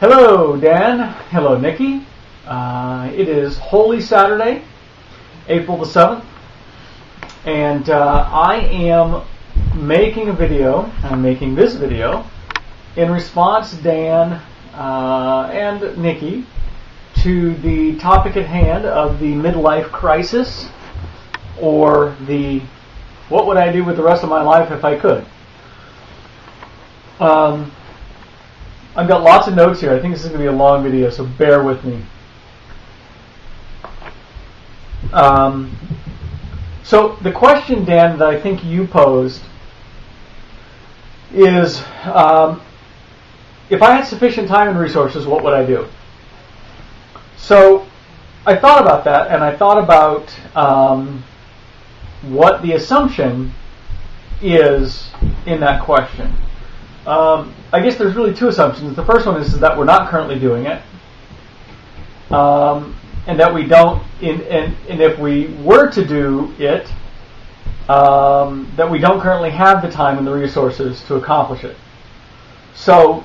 Hello, Dan. Hello, Nikki. It is Holy Saturday, April the 7th, and I am making a video. I'm making this video in response, Dan and Nikki, to the topic at hand of the midlife crisis, or the what would I do with the rest of my life if I could. I've got lots of notes here. I think this is going to be a long video, so bear with me. So the question, Dan, that I think you posed is, if I had sufficient time and resources, what would I do? So I thought about that, and I thought about what the assumption is in that question. I guess there's really two assumptions. The first one is that we're not currently doing it, and that we don't. And if we were to do it, that we don't currently have the time and the resources to accomplish it. So,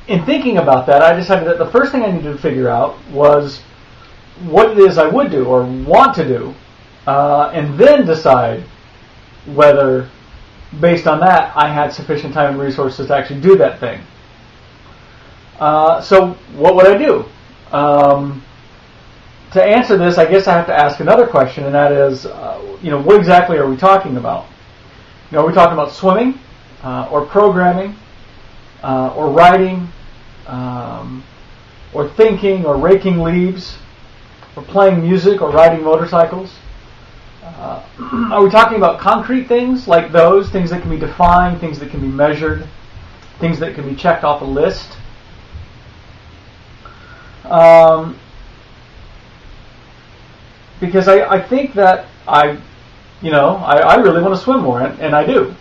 in thinking about that, I decided that the first thing I needed to figure out was what it is I would do or want to do, and then decide whether, based on that, I had sufficient time and resources to actually do that thing. So what would I do? To answer this, I guess I have to ask another question, and that is, what exactly are we talking about? Are we talking about swimming, or programming, or writing, or thinking, or raking leaves, or playing music, or riding motorcycles? Are we talking about concrete things like those, things that can be defined, things that can be measured, things that can be checked off a list? Because I think that I really want to swim more, and I do.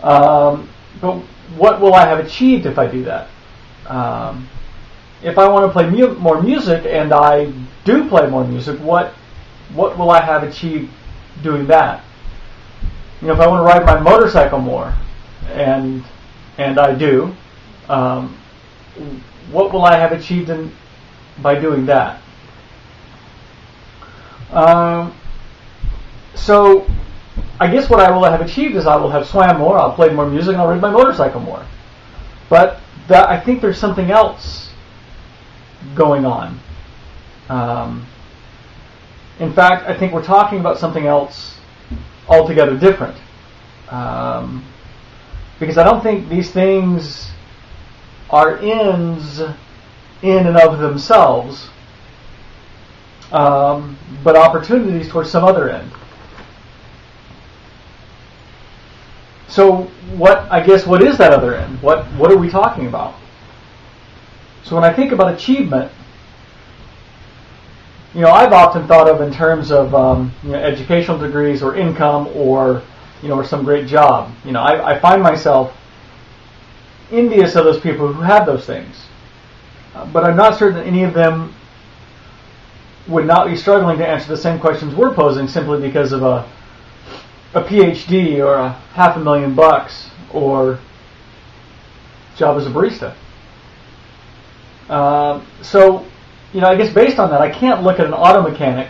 But what will I have achieved if I do that? If I want to play more music, and I do play more music, what will I have achieved doing that? If I want to ride my motorcycle more, and I do, what will I have achieved by doing that? So I guess what I will have achieved is I will have swam more, I'll play more music, and I'll ride my motorcycle more. But I think there's something else going on. In fact, I think we're talking about something else altogether different. Because I don't think these things are ends in and of themselves, but opportunities towards some other end. So what is that other end? What are we talking about? So when I think about achievement, I've often thought of in terms of educational degrees or income or some great job. I find myself envious of those people who have those things, but I'm not certain that any of them would not be struggling to answer the same questions we're posing simply because of a PhD or $500,000 or job as a barista. So I guess based on that, I can't look at an auto mechanic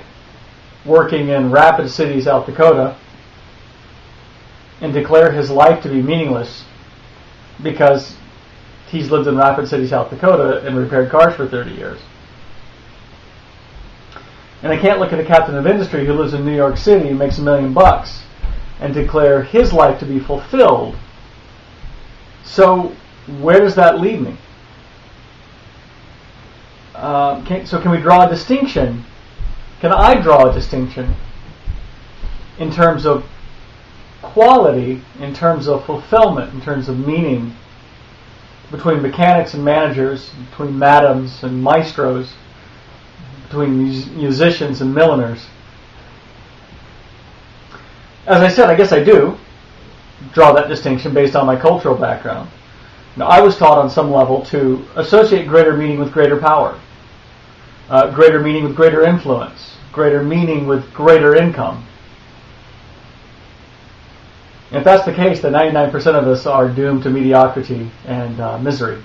working in Rapid City, South Dakota, and declare his life to be meaningless because he's lived in Rapid City, South Dakota, and repaired cars for 30 years. And I can't look at a captain of industry who lives in New York City and makes $1 million and declare his life to be fulfilled. So where does that leave me? Can we draw a distinction? Can I draw a distinction in terms of quality, in terms of fulfillment, in terms of meaning, between mechanics and managers, between madams and maestros, between musicians and milliners? As I said, I guess I do draw that distinction based on my cultural background. Now, I was taught on some level to associate greater meaning with greater power, greater meaning with greater influence, greater meaning with greater income. And if that's the case, then 99% of us are doomed to mediocrity and misery.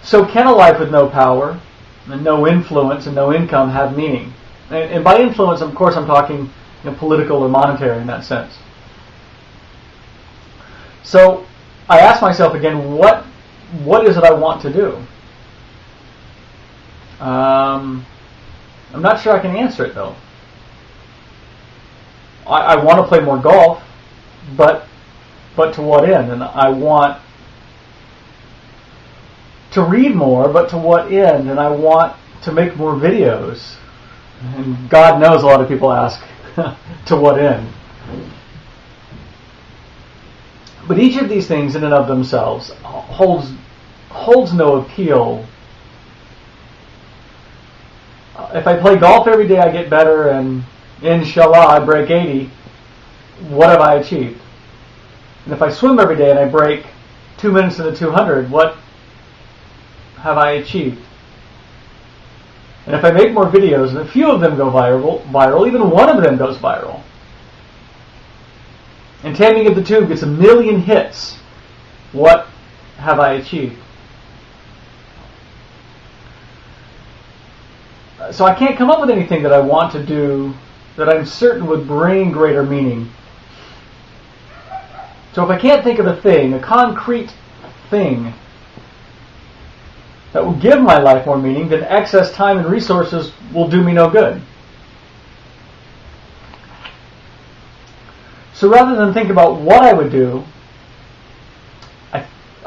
So can a life with no power, and no influence, and no income have meaning? And by influence, of course, I'm talking political or monetary in that sense. So I ask myself again, what is it I want to do? I'm not sure I can answer it, though. I want to play more golf, but to what end? And I want to read more, but to what end? And I want to make more videos. And God knows a lot of people ask, to what end? But each of these things in and of themselves holds no appeal. If I play golf every day, I get better, and inshallah, I break 80. What have I achieved? And if I swim every day and I break 2 minutes in the 200, what have I achieved? And if I make more videos and a few of them go viral, even one of them goes viral, and Taming of the Tube gets 1 million hits, what have I achieved? So I can't come up with anything that I want to do that I'm certain would bring greater meaning. So if I can't think of a thing, a concrete thing, that will give my life more meaning, then excess time and resources will do me no good. So rather than think about what I would do,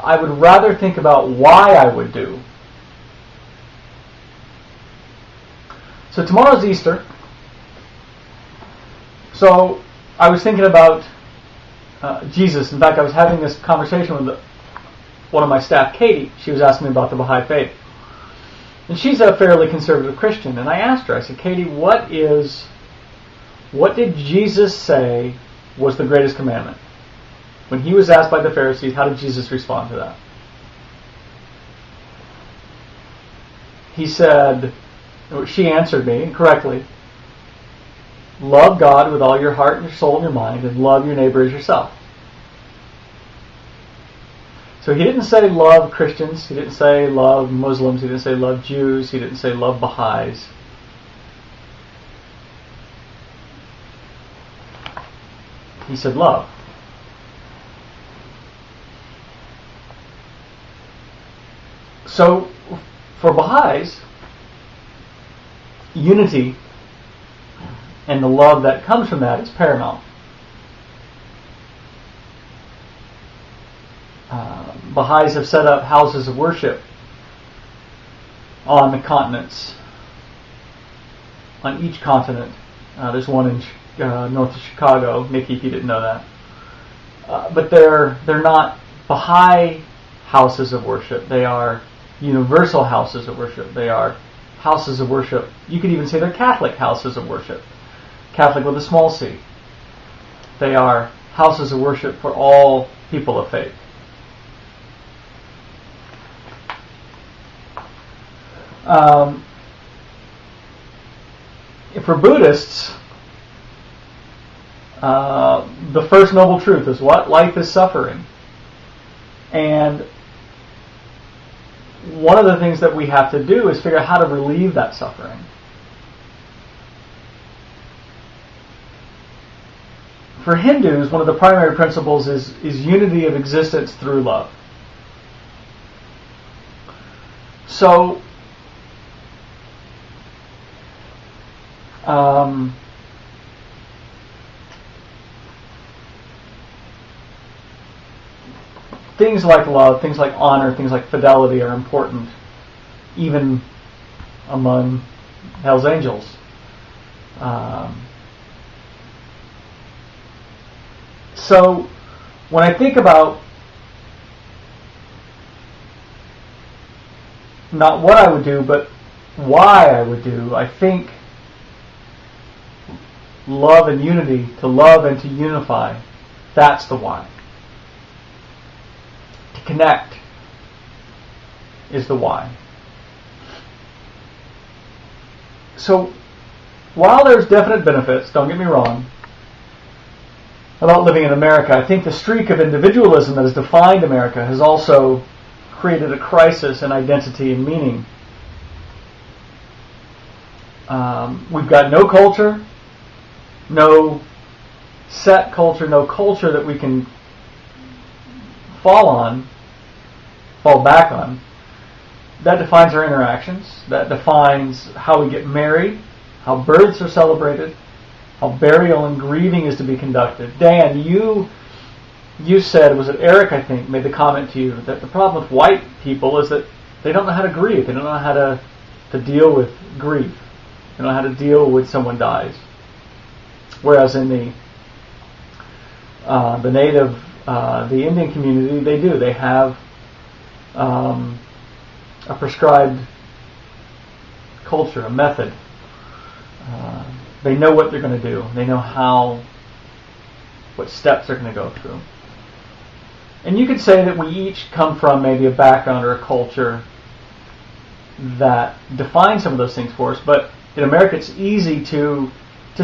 I would rather think about why I would do. So tomorrow's Easter. So I was thinking about Jesus. In fact, I was having this conversation with one of my staff, Katie. She was asking me about the Baha'i faith. And she's a fairly conservative Christian. And I asked her, I said, Katie, what did Jesus say was the greatest commandment? When he was asked by the Pharisees, how did Jesus respond to that? He said, she answered me correctly, love God with all your heart and your soul and your mind, and love your neighbor as yourself. So he didn't say love Christians, he didn't say love Muslims, he didn't say love Jews, he didn't say love Baha'is. He said love. So for Baha'is, unity and the love that comes from that is paramount. Baha'is have set up houses of worship on the continents, on each continent. There's one in north of Chicago. Nikki, if you didn't know that. But they're not Baha'i houses of worship. They are universal houses of worship. They are houses of worship. You could even say they're Catholic houses of worship. Catholic with a small c. They are houses of worship for all people of faith. For Buddhists, the first noble truth is what? Life is suffering. And one of the things that we have to do is figure out how to relieve that suffering. For Hindus, one of the primary principles is unity of existence through love. So, things like love, things like honor, things like fidelity are important, even among Hell's Angels. So, when I think about not what I would do, but why I would do, I think love and unity, to love and to unify, that's the why. To connect is the why. So, while there's definite benefits, don't get me wrong, about living in America. I think the streak of individualism that has defined America has also created a crisis in identity and meaning. We've got no culture, no set culture, no culture that we can fall back on. That defines our interactions. That defines how we get married, how births are celebrated, how burial and grieving is to be conducted. Dan, you said, was it Eric, I think, made the comment to you that the problem with white people is that they don't know how to grieve. They don't know how to deal with grief. They don't know how to deal with someone dies. Whereas in the native, the Indian community, they do. They have a prescribed culture, a method. They know what they're going to do. They know what steps they're going to go through. And you could say that we each come from maybe a background or a culture that defines some of those things for us. But in America, it's easy to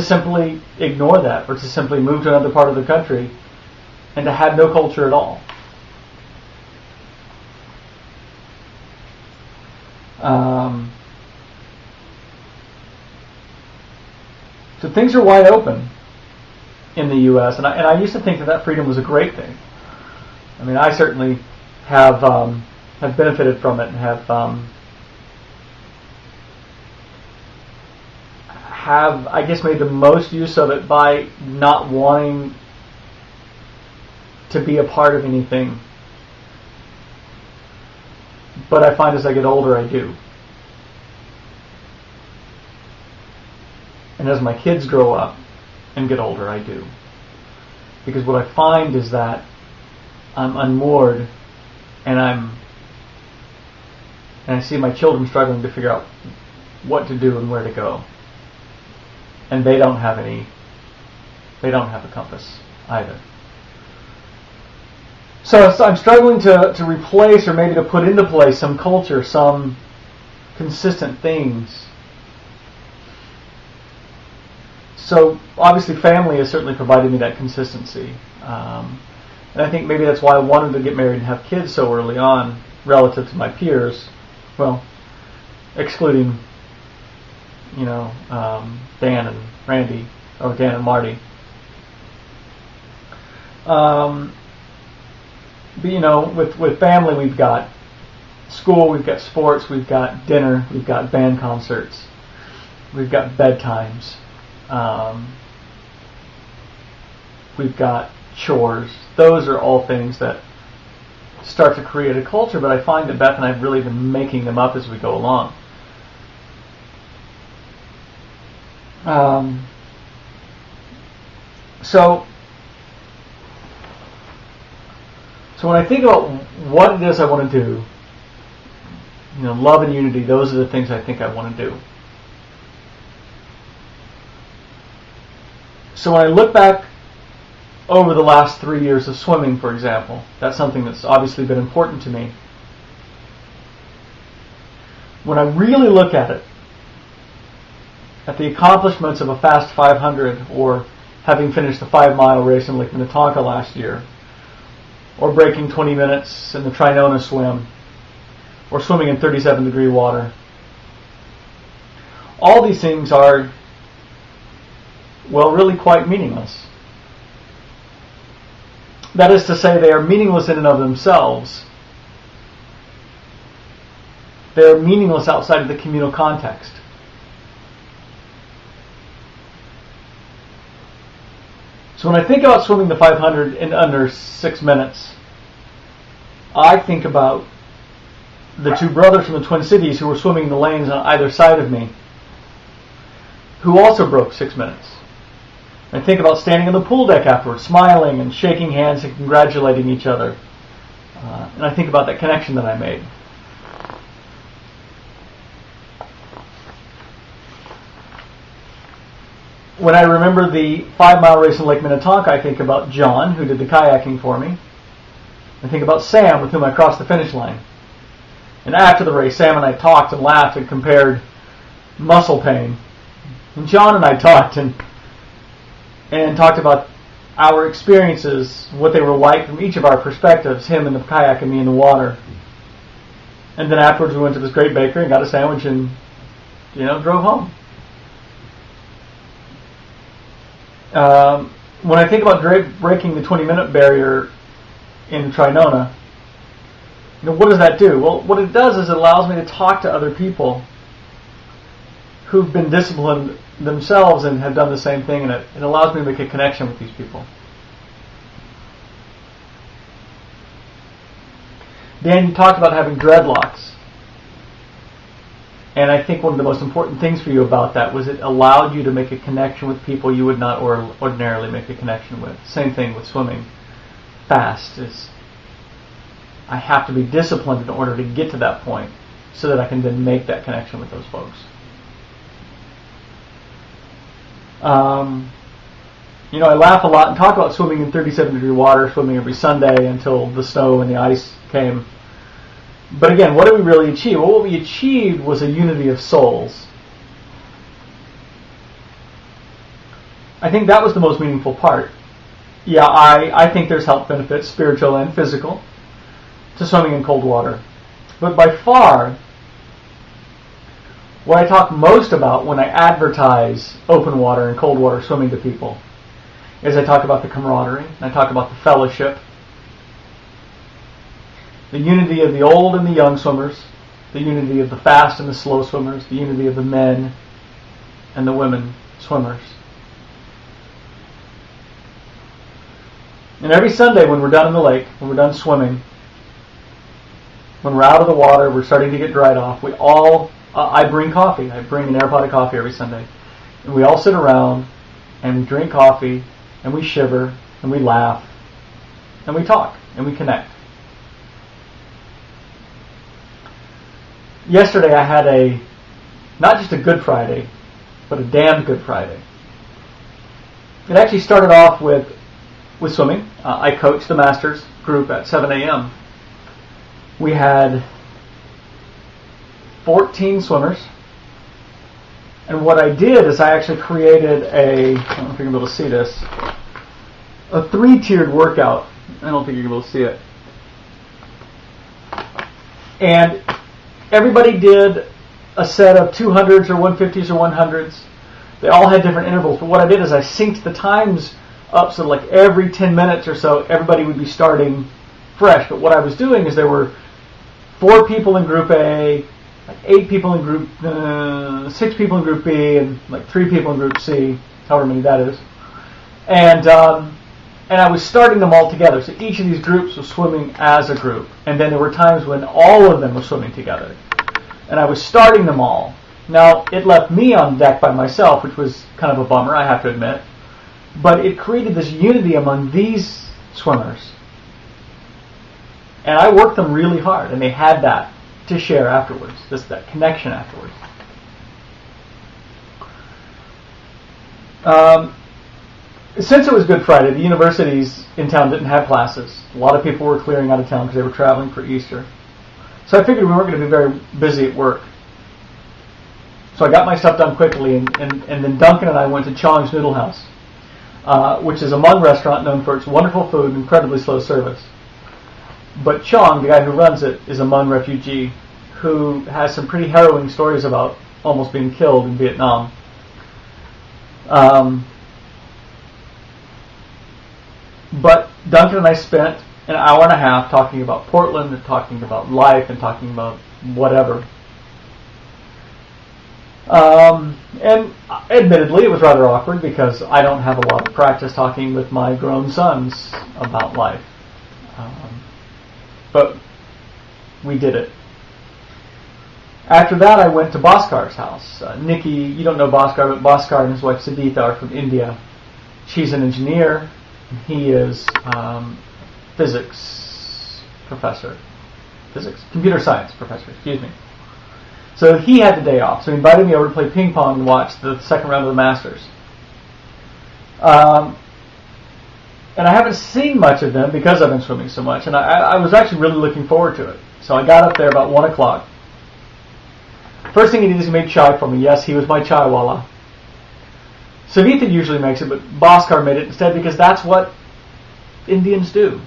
simply ignore that, or to simply move to another part of the country and to have no culture at all. So things are wide open in the U.S., and I used to think that freedom was a great thing. I mean, I certainly have benefited from it and have I guess made the most use of it by not wanting to be a part of anything. But I find as I get older, I do. And as my kids grow up and get older, I do. Because what I find is that I'm unmoored, and I see my children struggling to figure out what to do and where to go. And they don't have a compass either. So I'm struggling to replace, or maybe to put into place, some culture, some consistent things. So obviously family has certainly provided me that consistency. And I think maybe that's why I wanted to get married and have kids so early on relative to my peers. Well, excluding, Dan and Randy, or Dan and Marty. But with family, we've got school, we've got sports, we've got dinner, we've got band concerts, we've got bedtimes, we've got chores. Those are all things that start to create a culture, but I find that Beth and I have really been making them up as we go along. So when I think about what it is I want to do, love and unity, those are the things I think I want to do. So when I look back over the last 3 years of swimming, for example, that's something that's obviously been important to me. When I really look at it, at the accomplishments of a fast 500, or having finished the 5-mile race in Lake Minnetonka last year, or breaking 20 minutes in the Trinona swim, or swimming in 37-degree water. All these things are, really quite meaningless. That is to say, they are meaningless in and of themselves. They are meaningless outside of the communal context. So when I think about swimming the 500 in under 6 minutes, I think about the two brothers from the Twin Cities who were swimming the lanes on either side of me, who also broke 6 minutes. I think about standing on the pool deck afterwards, smiling and shaking hands and congratulating each other. And I think about that connection that I made. When I remember the 5-mile race in Lake Minnetonka, I think about John, who did the kayaking for me. I think about Sam, with whom I crossed the finish line. And after the race, Sam and I talked and laughed and compared muscle pain. And John and I talked and talked about our experiences, what they were like from each of our perspectives, him in the kayak and me in the water. And then afterwards we went to this great bakery and got a sandwich and, drove home. When I think about breaking the 20-minute barrier in Trinona, what does that do? Well, what it does is it allows me to talk to other people who've been disciplined themselves and have done the same thing, and it allows me to make a connection with these people. Dan, you talked about having dreadlocks. And I think one of the most important things for you about that was it allowed you to make a connection with people you would not ordinarily make a connection with. Same thing with swimming. Fast is, I have to be disciplined in order to get to that point so that I can then make that connection with those folks. I laugh a lot and talk about swimming in 37-degree water, swimming every Sunday until the snow and the ice came. But again, what did we really achieve? Well, what we achieved was a unity of souls. I think that was the most meaningful part. Yeah, I think there's health benefits, spiritual and physical, to swimming in cold water. But by far, what I talk most about when I advertise open water and cold water swimming to people is I talk about the camaraderie, and I talk about the fellowship, the unity of the old and the young swimmers, the unity of the fast and the slow swimmers, the unity of the men and the women swimmers. And every Sunday when we're done in the lake, when we're done swimming, when we're out of the water, we're starting to get dried off, I bring coffee. I bring an air pot of coffee every Sunday. And we all sit around and we drink coffee and we shiver and we laugh and we talk and we connect. Yesterday I had not just a Good Friday, but a damned Good Friday. It actually started off with swimming. I coached the Masters group at 7 a.m. We had 14 swimmers. And what I did is I actually created I don't know if you're able to see this, a 3-tiered workout. I don't think you're able to see it. And everybody did a set of 200s or 150s or 100s. They all had different intervals. But what I did is I synced the times up so like every 10 minutes or so, everybody would be starting fresh. But what I was doing is there were 4 people in Group A, like 8 people in Group, 6 people in Group B, and like 3 people in Group C, however many that is. And I was starting them all together. So each of these groups was swimming as a group. And then there were times when all of them were swimming together. And I was starting them all. Now, it left me on deck by myself, which was kind of a bummer, I have to admit. But it created this unity among these swimmers. And I worked them really hard, and they had that to share afterwards, that connection afterwards. Since it was Good Friday, the universities in town didn't have classes. A lot of people were clearing out of town because they were traveling for Easter. So I figured we weren't going to be very busy at work. So I got my stuff done quickly, and then Duncan and I went to Chong's Noodle House, which is a Hmong restaurant known for its wonderful food and incredibly slow service. But Chong, the guy who runs it, is a Hmong refugee who has some pretty harrowing stories about almost being killed in Vietnam. But Duncan and I spent an hour and a half talking about Portland and talking about life and talking about whatever. And admittedly, it was rather awkward because I don't have a lot of practice talking with my grown sons about life. But we did it. After that, I went to Bhaskar's house. Nikki, you don't know Bhaskar, but Bhaskar and his wife Saditha are from India. She's an engineer. He is computer science professor, excuse me. So he had the day off, so he invited me over to play ping pong and watch the second round of the Masters. And I haven't seen much of them because I've been swimming so much, and I was actually really looking forward to it. So I got up there about 1 o'clock. First thing he did is he made chai for me. Yes, he was my chai walla. Savitha usually makes it, but Bhaskar made it instead because that's what Indians do.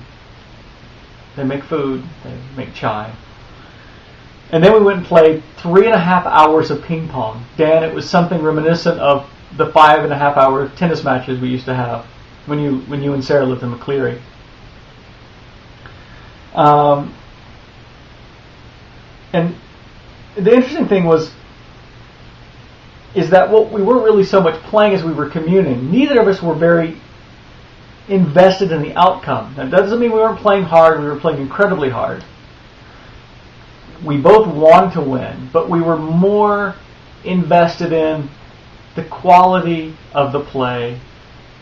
They make food, they make chai. And then we went and played 3.5 hours of ping pong. Dan, it was something reminiscent of the 5.5 hour tennis matches we used to have when you and Sarah lived in McCleary. And the interesting thing is that what we weren't really so much playing as we were communing. Neither of us were very invested in the outcome. That doesn't mean we weren't playing hard. We were playing incredibly hard. We both wanted to win, but we were more invested in the quality of the play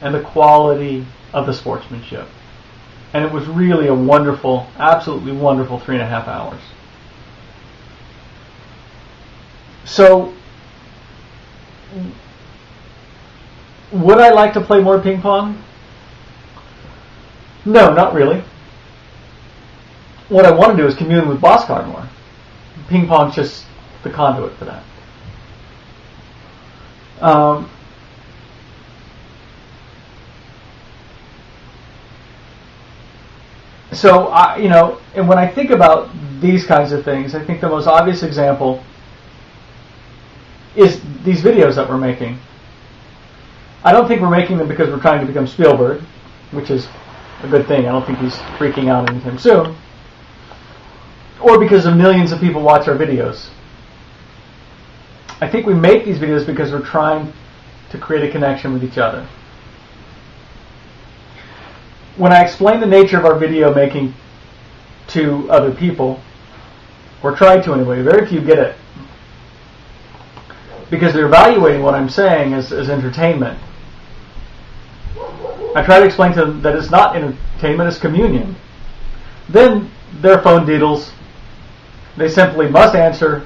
and the quality of the sportsmanship. And it was really a wonderful, absolutely wonderful 3.5 hours. So, would I like to play more ping pong? No, not really. What I want to do is commune with Bhaskar more. Ping pong's just the conduit for that. So, and when I think about these kinds of things, I think the most obvious example is these videos that we're making. I don't think we're making them because we're trying to become Spielberg, which is a good thing. I don't think he's freaking out anytime soon. Or because of millions of people watch our videos. I think we make these videos because we're trying to create a connection with each other. When I explain the nature of our video making to other people, or try to anyway, very few get it. Because they're evaluating what I'm saying as entertainment. I try to explain to them that it's not entertainment, it's communion. Then their phone deedles. They simply must answer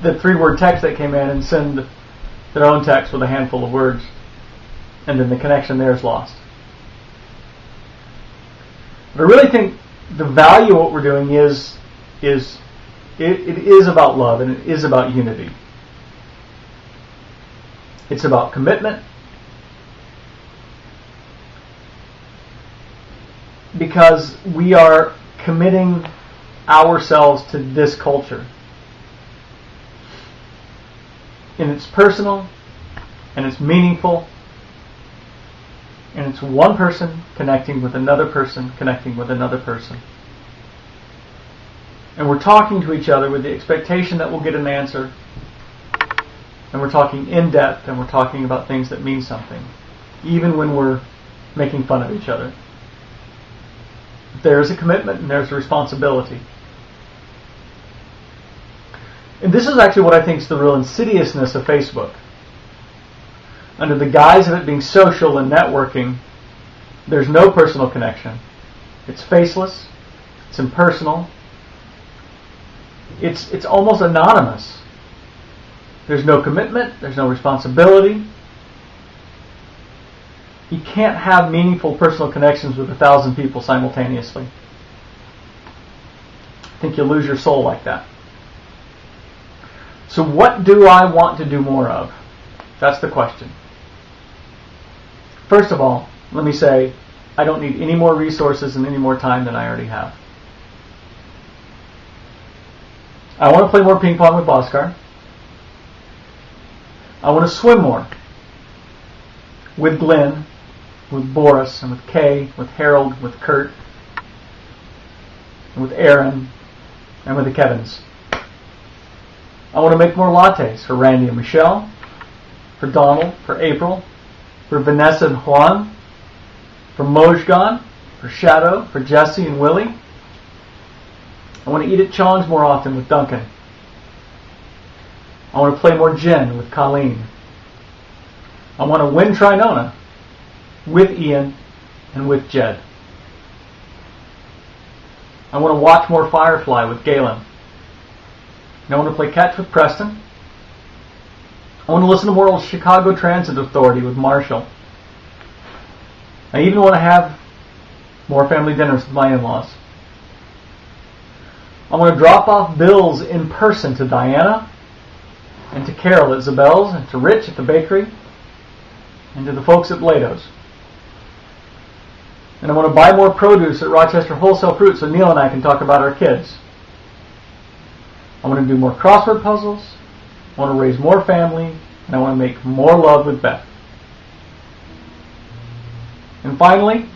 the 3-word text that came in and send their own text with a handful of words. And then the connection there is lost. But I really think the value of what we're doing is about love and it is about unity. It's about commitment. Because we are committing ourselves to this culture. And it's personal, and it's meaningful, and it's one person connecting with another person, connecting with another person. And we're talking to each other with the expectation that we'll get an answer. And we're talking in depth, and we're talking about things that mean something, even when we're making fun of each other. There's a commitment and there's a responsibility. And this is actually what I think is the real insidiousness of Facebook. Under the guise of it being social and networking, there's no personal connection. It's faceless. It's impersonal. It's almost anonymous. There's no commitment. There's no responsibility. You can't have meaningful personal connections with 1,000 people simultaneously. I think you'll lose your soul like that. So what do I want to do more of? That's the question. First of all, let me say, I don't need any more resources and any more time than I already have. I want to play more ping pong with Bhaskar. I want to swim more with Glenn, with Boris, and with Kay, with Harold, with Kurt, and with Aaron, and with the Kevins. I want to make more lattes for Randy and Michelle, for Donald, for April, for Vanessa and Juan, for Mojgan, for Shadow, for Jesse and Willie. I want to eat at Chong's more often with Duncan. I want to play more gin with Colleen. I want to win Trinona with Ian and with Jed. I want to watch more Firefly with Galen. And I want to play catch with Preston. I want to listen to more old Chicago Transit Authority with Marshall. I even want to have more family dinners with my in-laws. I want to drop off bills in person to Diana and to Carol at Zabel's and to Rich at the bakery. and to the folks at Blado's. And I want to buy more produce at Rochester Wholesale Fruit so Neil and I can talk about our kids. I want to do more crossword puzzles. I want to raise more family. And I want to make more love with Beth. And finally,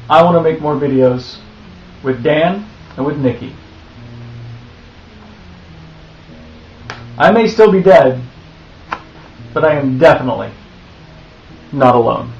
I want to make more videos with Dan and with Nikki. I may still be dead, but I am definitely not alone.